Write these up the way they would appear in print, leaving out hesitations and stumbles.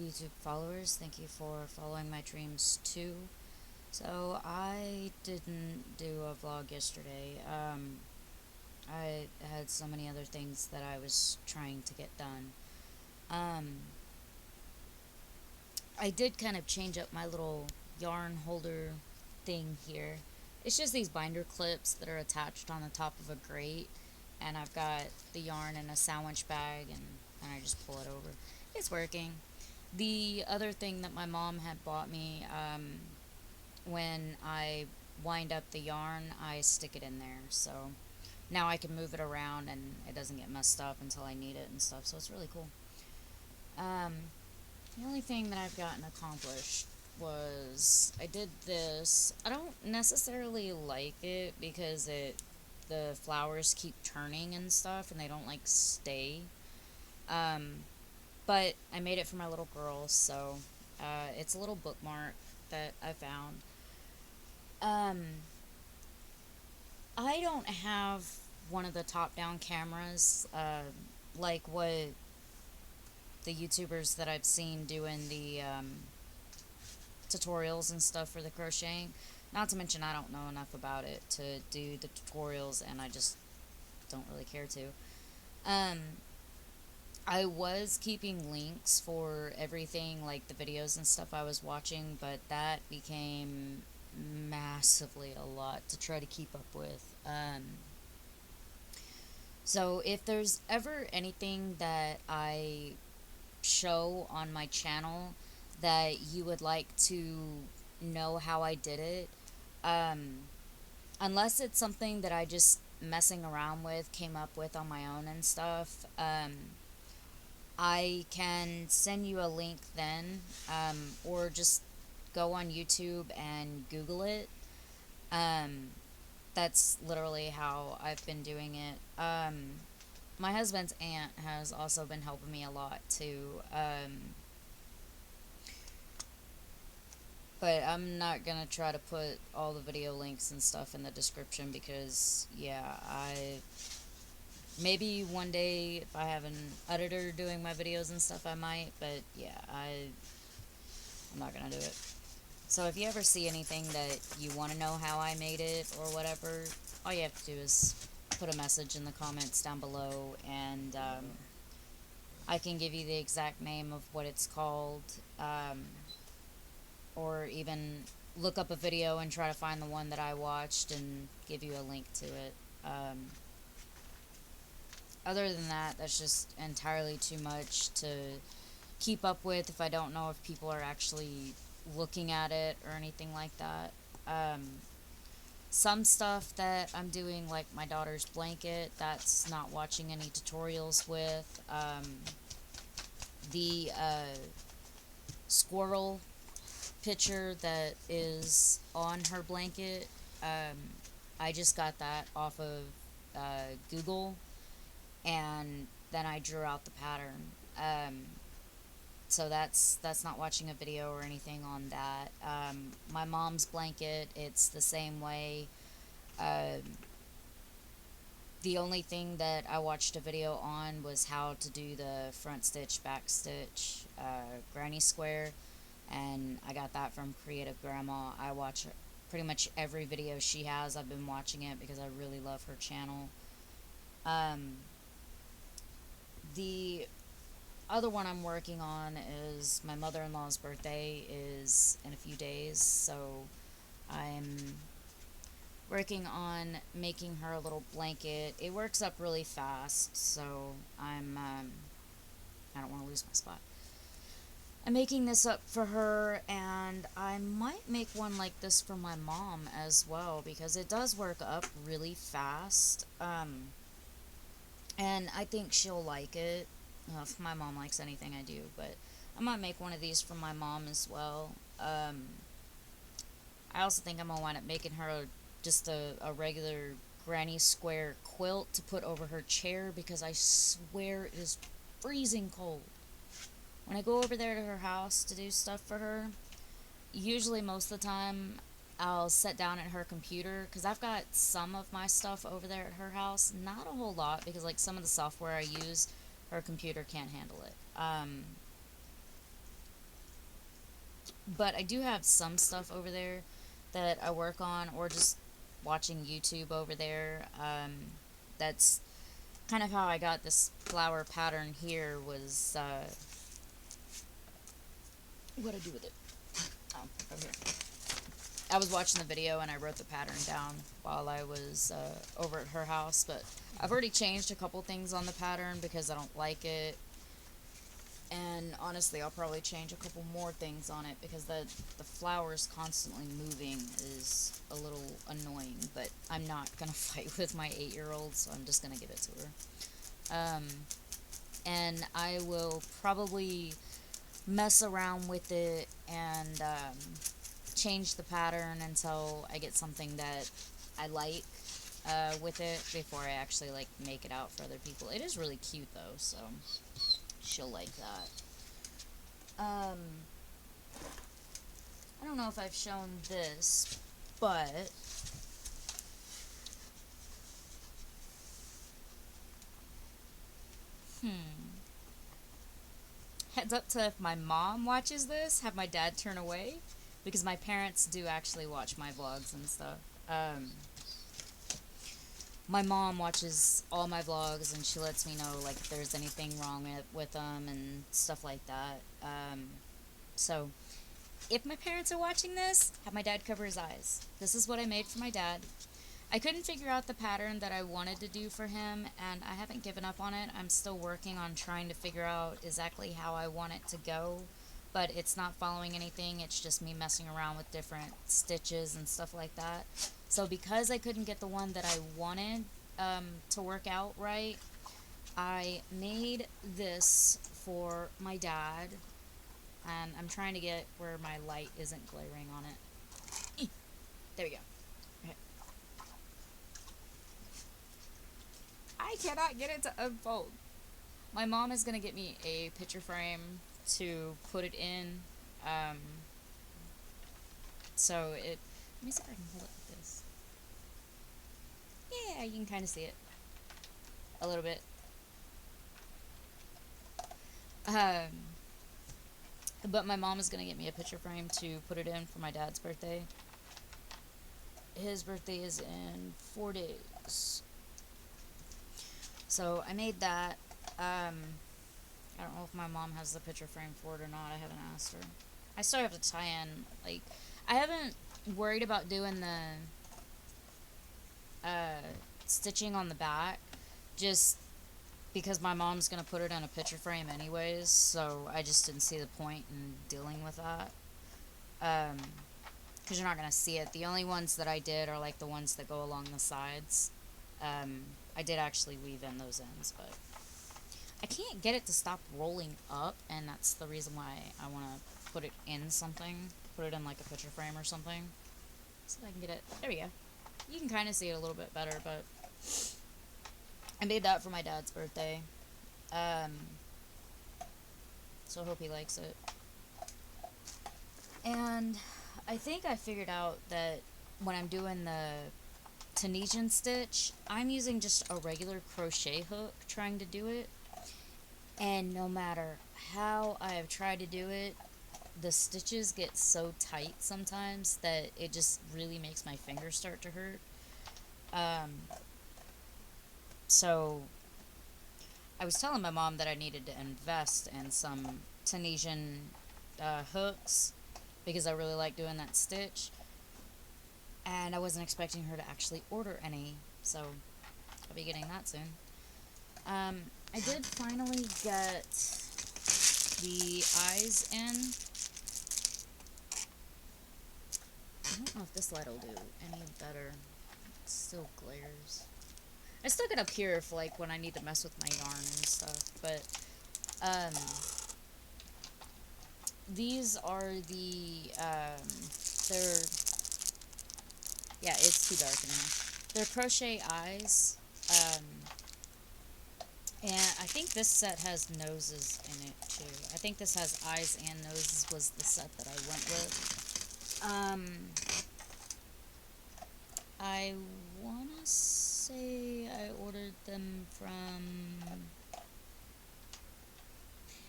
YouTube followers. Thank you for following my dreams too. So I didn't do a vlog yesterday. I had so many other things that I was trying to get done. Um, I did kind of change up my little yarn holder thing here. It's just these binder clips that are attached on the top of a grate, and I've got the yarn in a sandwich bag, and I just pull it over. It's working. The other thing that my mom had bought me, when I wind up the yarn, I stick it in there. So now I can move it around and it doesn't get messed up until I need it and stuff. So it's really cool. Um, the only thing that I've gotten accomplished was I did this. I don't necessarily like it because the flowers keep turning and stuff and they don't like stay. Um, but I made it for my little girl, so it's a little bookmark that I found. Um, I don't have one of the top down cameras like what the YouTubers that I've seen doing the tutorials and stuff for the crocheting. Not to mention, I don't know enough about it to do the tutorials, and I just don't really care to. Um, I was keeping links for everything, like the videos and stuff I was watching, but that became massively a lot to try to keep up with. So if there's ever anything that I show on my channel that you would like to know how I did it, um, unless it's something that I just messing around with, came up with on my own and stuff, I can send you a link then, or just go on YouTube and Google it. Um, that's literally how I've been doing it. My husband's aunt has also been helping me a lot too. But I'm not gonna try to put all the video links and stuff in the description because, yeah, I maybe one day if I have an editor doing my videos and stuff, I might. But yeah, I'm not gonna do it. So if you ever see anything that you want to know how I made it or whatever, all you have to do is put a message in the comments down below, and I can give you the exact name of what it's called, or even look up a video and try to find the one that I watched and give you a link to it. Other than that, that's just entirely too much to keep up with if I don't know if people are actually looking at it or anything like that. Some stuff that I'm doing, like my daughter's blanket, that's not watching any tutorials with. The squirrel picture that is on her blanket, I just got that off of Google, and then I drew out the pattern. So that's not watching a video or anything on that. My mom's blanket, it's the same way. Um, the only thing that I watched a video on was how to do the front stitch, back stitch, granny square, and I got that from Creative Grandma. I watch pretty much every video she has. I've been watching it because I really love her channel. Um, the other one I'm working on is my mother-in-law's birthday is in a few days, so I'm working on making her a little blanket. It works up really fast, so I don't want to lose my spot. I'm making this up for her, and I might make one like this for my mom as well because it does work up really fast. And I think she'll like it. If my mom likes anything I do, but I might make one of these for my mom as well. I also think I'm gonna wind up making her just a regular granny square quilt to put over her chair because I swear it is freezing cold. When I go over there to her house to do stuff for her, usually most of the time I'll sit down at her computer because I've got some of my stuff over there at her house. Not a whole lot because, like, some of the software I use, her computer can't handle it. But I do have some stuff over there that I work on, or just watching YouTube over there. That's kind of how I got this flower pattern here. Was what I do with it? Oh, over here. I was watching the video and I wrote the pattern down while I was over at her house, but I've already changed a couple things on the pattern because I don't like it. And honestly, I'll probably change a couple more things on it because the flowers constantly moving is a little annoying, but I'm not going to fight with my 8-year-old, so I'm just going to give it to her. And I will probably mess around with it and change the pattern until I get something that I like with it before I actually like make it out for other people. It is really cute though, so she'll like that. I don't know if I've shown this, but heads up to if my mom watches this, have my dad turn away, because my parents do actually watch my vlogs and stuff. My mom watches all my vlogs and she lets me know like if there's anything wrong with them and stuff like that. So if my parents are watching this, have my dad cover his eyes. This is what I made for my dad. I couldn't figure out the pattern that I wanted to do for him, and I haven't given up on it. I'm still working on trying to figure out exactly how I want it to go, but it's not following anything. It's just me messing around with different stitches and stuff like that. So because I couldn't get the one that I wanted to work out right, I made this for my dad, and I'm trying to get where my light isn't glaring on it. There we go. Okay. I cannot get it to unfold. My mom is going to get me a picture frame to put it in. Um, so it. Let me see if I can hold it like this. Yeah, you can kind of see it. A little bit. But my mom is going to get me a picture frame to put it in for my dad's birthday. His birthday is in 4 days. So I made that. I don't know if my mom has the picture frame for it or not. I haven't asked her. I still have to tie in, like, I haven't worried about doing the stitching on the back, just because my mom's gonna put it in a picture frame anyways, so I just didn't see the point in dealing with that. Because you're not gonna see it. The only ones that I did are like the ones that go along the sides. I did actually weave in those ends, but I can't get it to stop rolling up, and that's the reason why I want to put it in something. Put it in like a picture frame or something. So I can get it. There we go. You can kind of see it a little bit better, but I made that for my dad's birthday. So I hope he likes it. And I think I figured out that when I'm doing the Tunisian stitch, I'm using just a regular crochet hook trying to do it. And no matter how I have tried to do it, the stitches get so tight sometimes that it just really makes my fingers start to hurt. So I was telling my mom that I needed to invest in some Tunisian hooks because I really like doing that stitch. And I wasn't expecting her to actually order any, so I'll be getting that soon. I did finally get the eyes in. I don't know if this light will do any better. It still glares. I still get up here for like when I need to mess with my yarn and stuff, but these are the they're, yeah, it's too dark in here. They're crochet eyes. And I think this set has noses in it too. I think this has eyes and noses was the set that I went with. I wanna say I ordered them from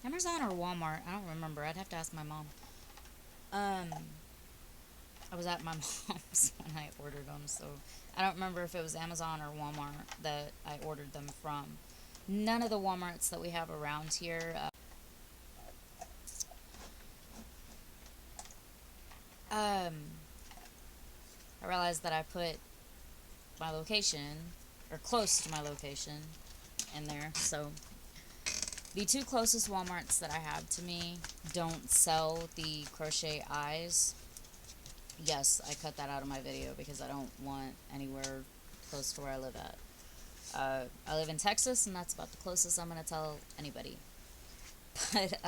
Amazon or Walmart. I don't remember. I'd have to ask my mom. Um, I was at my mom's when I ordered them, so I don't remember if it was Amazon or Walmart that I ordered them from. None of the Walmarts that we have around here. Um, I realized that I put my location, or close to my location, in there. So the two closest Walmarts that I have to me don't sell the crochet eyes. Yes, I cut that out of my video because I don't want anywhere close to where I live at. I live in Texas, and that's about the closest I'm going to tell anybody. But,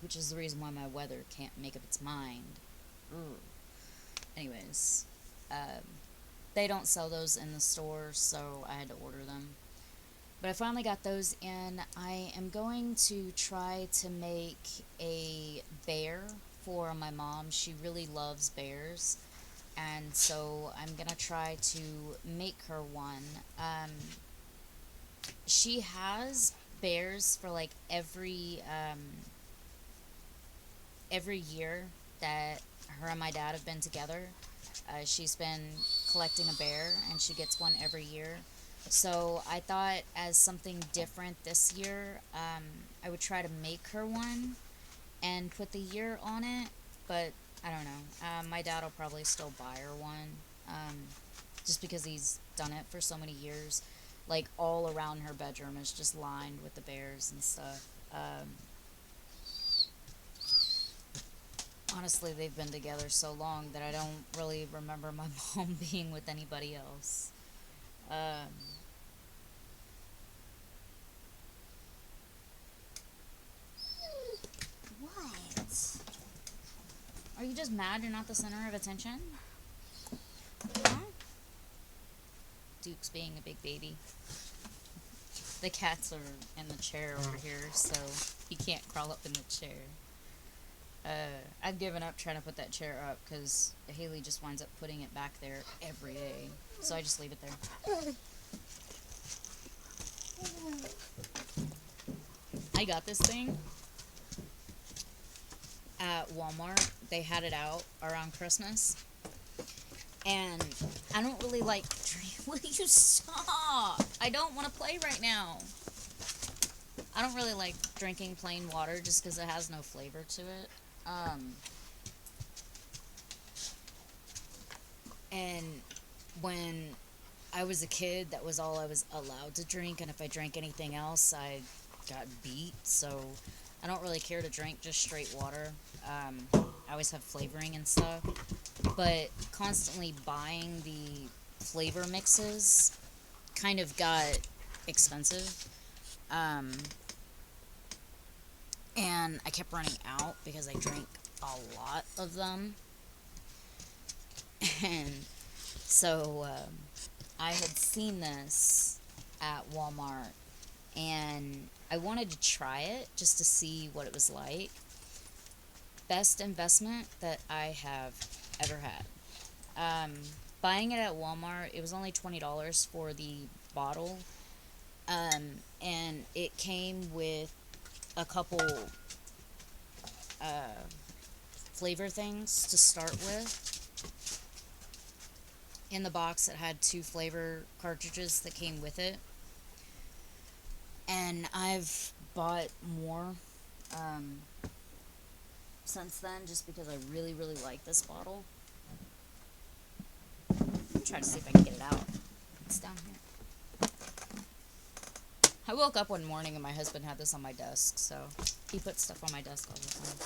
which is the reason why my weather can't make up its mind. Ugh. Anyways, they don't sell those in the store, so I had to order them. But I finally got those in. I am going to try to make a bear for my mom. She really loves bears. And so I'm going to try to make her one. She has bears for like every year that her and my dad have been together. She's been collecting a bear, and she gets one every year. So I thought, as something different this year, I would try to make her one and put the year on it. But I don't know. My dad will probably still buy her one, just because he's done it for so many years. Like, all around her bedroom is just lined with the bears and stuff. Honestly, they've been together so long that I don't really remember my mom being with anybody else. Um, what? Are you just mad you're not the center of attention? Huh? Duke's being a big baby. The cats are in the chair over here, so he can't crawl up in the chair. I've given up trying to put that chair up because Haley just winds up putting it back there every day. So I just leave it there. I got this thing at Walmart. They had it out around Christmas. And I don't really like Will you stop? I don't want to play right now. I don't really like drinking plain water just because it has no flavor to it. And when I was a kid, that was all I was allowed to drink, and if I drank anything else, I got beat. So I don't really care to drink just straight water. I always have flavoring and stuff, but constantly buying the flavor mixes kind of got expensive. And I kept running out because I drank a lot of them. And so I had seen this at Walmart, and I wanted to try it just to see what it was like. Best investment that I have ever had. Buying it at Walmart, it was only $20 for the bottle, and it came with a couple flavor things to start with. In the box, it had 2 flavor cartridges that came with it, and I've bought more since then just because I really, really like this bottle. I'm trying to see if I can get it out. It's down here. I woke up one morning and my husband had this on my desk, so he puts stuff on my desk all the time.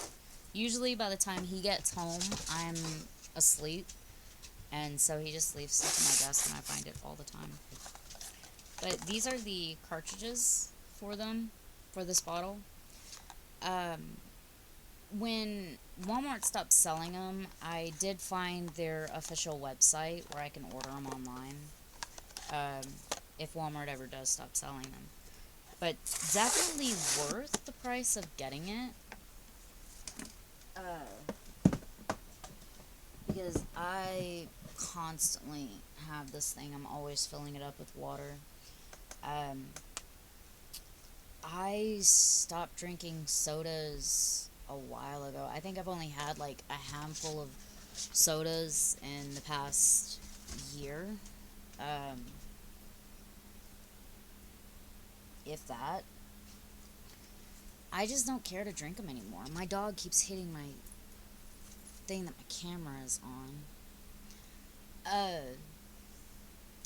Usually by the time he gets home, I'm asleep, and so he just leaves stuff on my desk and I find it all the time. But these are the cartridges for them, for this bottle. When Walmart stopped selling them, I did find their official website where I can order them online, if Walmart ever does stop selling them. But definitely worth the price of getting it. Because I constantly have this thing. I'm always filling it up with water. I stopped drinking sodas a while ago. I think I've only had like a handful of sodas in the past year, um, if that. I just don't care to drink them anymore. My dog keeps hitting my thing that my camera is on.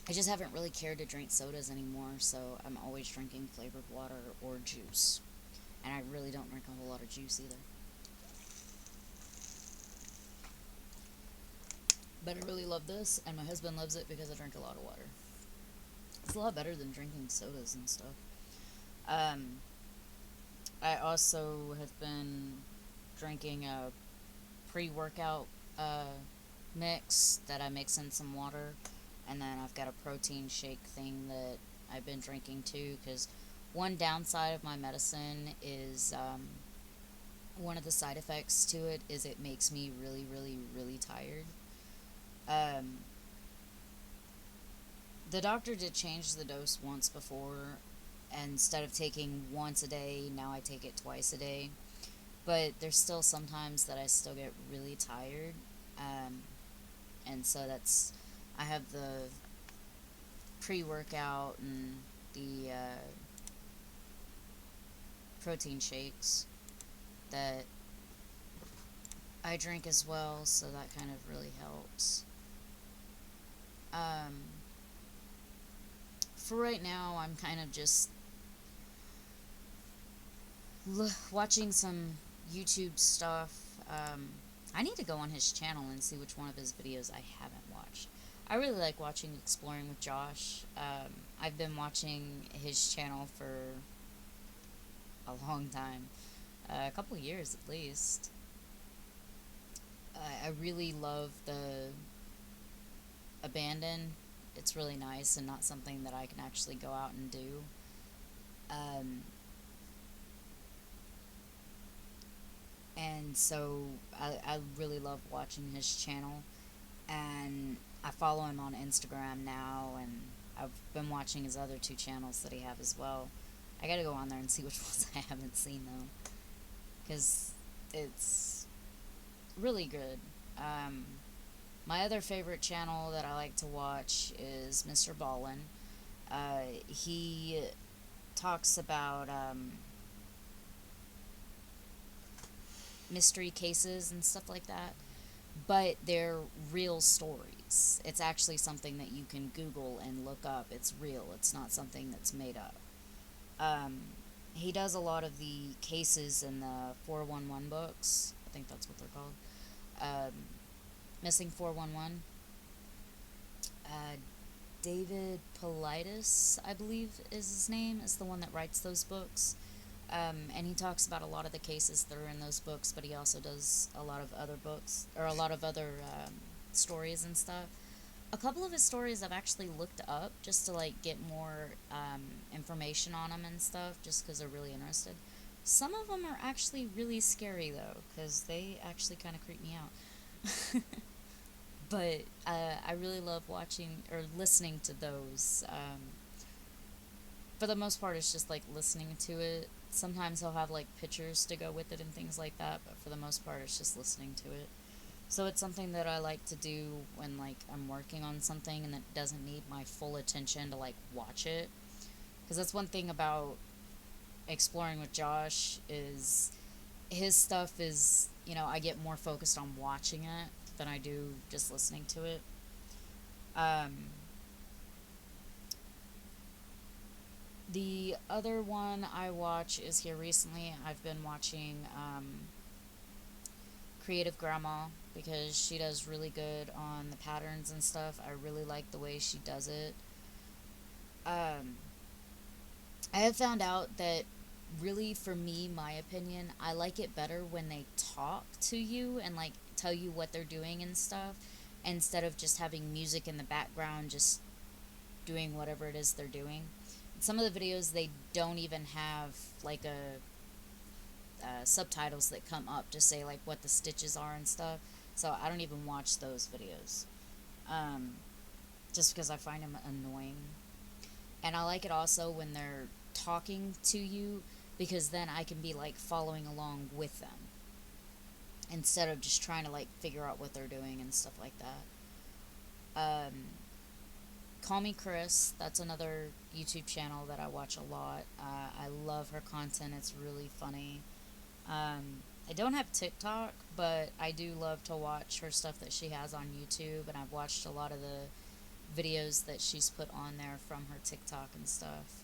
I just haven't really cared to drink sodas anymore, so I'm always drinking flavored water or juice. And I really don't drink a whole lot of juice either. But I really love this, and my husband loves it because I drink a lot of water. It's a lot better than drinking sodas and stuff. Um, I also have been drinking a pre-workout mix that I mix in some water, and then I've got a protein shake thing that I've been drinking too. Because one downside of my medicine is one of the side effects to it is it makes me really, really, really tired. Um, the doctor did change the dose once before. And instead of taking once a day, now I take it twice a day. But there's still sometimes that I still get really tired. Um, and so I have the pre-workout and the protein shakes that I drink as well, so that kind of really helps. Um, for right now, I'm kind of just watching some YouTube stuff. I need to go on his channel and see which one of his videos I haven't watched. I really like watching Exploring with Josh. I've been watching his channel for a long time, a couple years at least. I really love the abandon. It's really nice and not something that I can actually go out and do. Um, and so I really love watching his channel, and I follow him on Instagram now, and I've been watching his other two channels that he have as well. I gotta go on there and see which ones I haven't seen though, because it's really good. Um, my other favorite channel that I like to watch is Mr. Ballin. He talks about mystery cases and stuff like that, but they're real stories. It's actually something that you can Google and look up. It's real. It's not something that's made up. Um, he does a lot of the cases in the 411 books. I think that's what they're called. Um, Missing 411. Uh, David Paulides, I believe is his name, is the one that writes those books. And he talks about a lot of the cases that are in those books, but he also does a lot of other books, or a lot of other stories and stuff. A couple of his stories I've actually looked up just to like get more information on them and stuff, just because they're really interested. Some of them are actually really scary though, because they actually kind of creep me out. But I really love watching or listening to those. For the most part, it's just like listening to it. Sometimes he'll have like pictures to go with it and things like that, but for the most part, it's just listening to it. So it's something that I like to do when like I'm working on something and that doesn't need my full attention to like watch it. Because that's one thing about exploring with Josh is his stuff is, I get more focused on watching it than I do just listening to it. Um, the other one I watch is here recently. I've been watching Creative Grandma because she does really good on the patterns and stuff. I really like the way she does it. Um, I have found out that really, for me, my opinion, I like it better when they talk to you and like tell you what they're doing and stuff instead of just having music in the background just doing whatever it is they're doing. Some of the videos they don't even have like a subtitles that come up to say like what the stitches are and stuff. So I don't even watch those videos, um, just because I find them annoying. And I like it also when they're talking to you because then I can be like following along with them. instead of just trying to like figure out what they're doing and stuff like that. Um, Call Me Chris, that's another YouTube channel that I watch a lot. I love her content, it's really funny. I don't have TikTok, but I do love to watch her stuff that she has on YouTube, and I've watched a lot of the videos that she's put on there from her TikTok and stuff.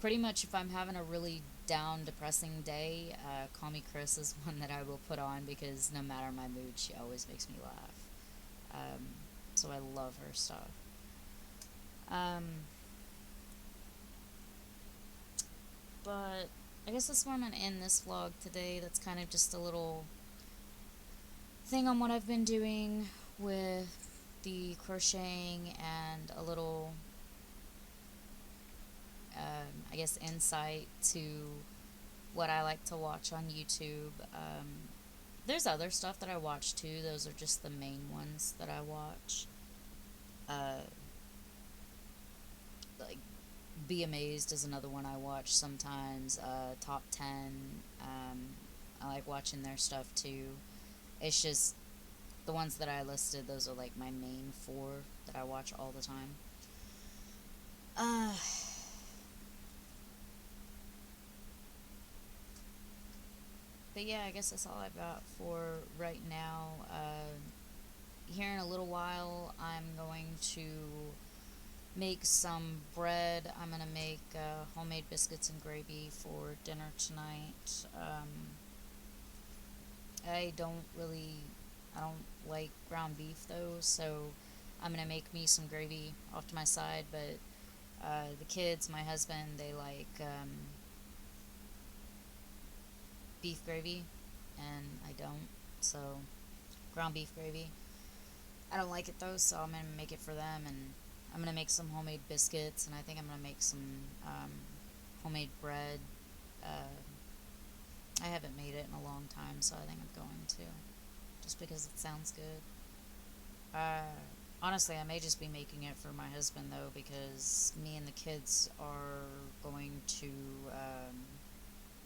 Pretty much, if I'm having a really down, depressing day, Call Me Chris is one that I will put on because no matter my mood, she always makes me laugh. Um, so I love her stuff. Um, but I guess that's where I'm gonna end this vlog today. That's kind of just a little thing on what I've been doing with the crocheting and a little, I guess, insight to what I like to watch on YouTube. There's other stuff that I watch too. Those are just the main ones that I watch. Uh, like Be Amazed is another one I watch sometimes. Top 10. I like watching their stuff too. It's just the ones that I listed, those are like my main four that I watch all the time. Uh, but yeah, I guess that's all I've got for right now. Here in a little while, I'm going to make some bread. I'm going to make homemade biscuits and gravy for dinner tonight. I don't really, I don't like ground beef though, so I'm going to make me some gravy off to my side, but the kids, my husband, they like beef gravy, and I don't, so ground beef gravy. I don't like it though, so I'm going to make it for them, and I'm going to make some homemade biscuits, and I think I'm going to make some homemade bread. Uh, I haven't made it in a long time, so I think I'm going to, just because it sounds good. Uh, Honestly, I may just be making it for my husband though, because me and the kids are going to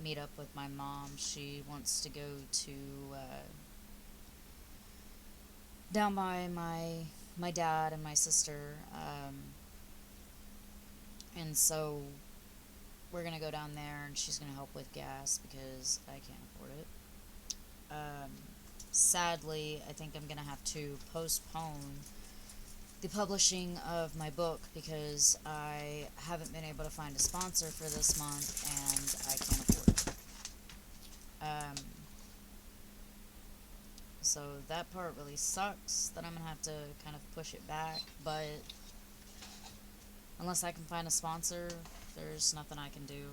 meet up with my mom. She wants to go to down by my dad and my sister, and so we're gonna go down there, and she's gonna help with gas because I can't afford it. Um, Sadly, I think I'm gonna have to postpone the publishing of my book because I haven't been able to find a sponsor for this month, and I can't afford it. Um, so that part really sucks that I'm gonna have to kind of push it back, but unless I can find a sponsor, there's nothing I can do.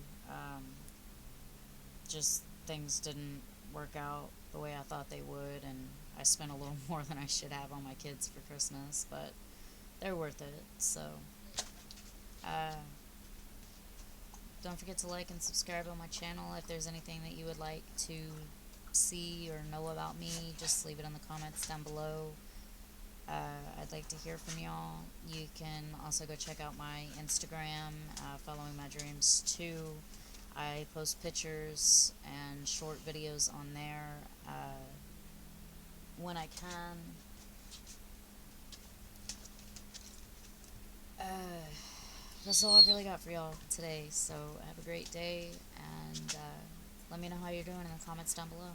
Just things didn't work out the way I thought they would, and I spent a little more than I should have on my kids for Christmas, but they're worth it. So, uh, don't forget to like and subscribe on my channel. If there's anything that you would like to see or know about me, just leave it in the comments down below. I'd like to hear from y'all. You can also go check out my Instagram, Following My Dreams 2. I post pictures and short videos on there when I can. That's all I've really got for y'all today, so have a great day, and let me know how you're doing in the comments down below.